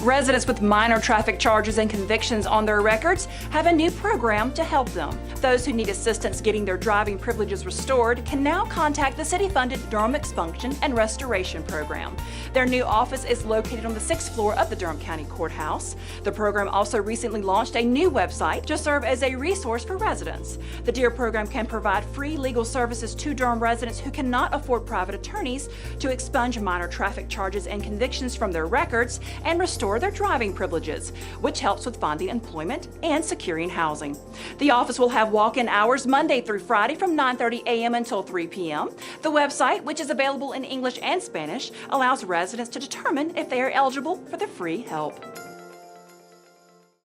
Residents with minor traffic charges and convictions on their records have a new program to help them. Those who need assistance getting their driving privileges restored can now contact the city-funded Durham Expunction and Restoration Program. Their new office is located on the 6th floor of the Durham County Courthouse. The program also recently launched a new website to serve as a resource for residents. The DEAR program can provide free legal services to Durham residents who cannot afford private attorneys to expunge minor traffic charges and convictions from their records and restore their driving privileges, which helps with finding employment and securing housing. The office will have walk-in hours Monday through Friday from 9:30 a.m. until 3 p.m. The website, which is available in English and Spanish, allows residents to determine if they are eligible for the free help.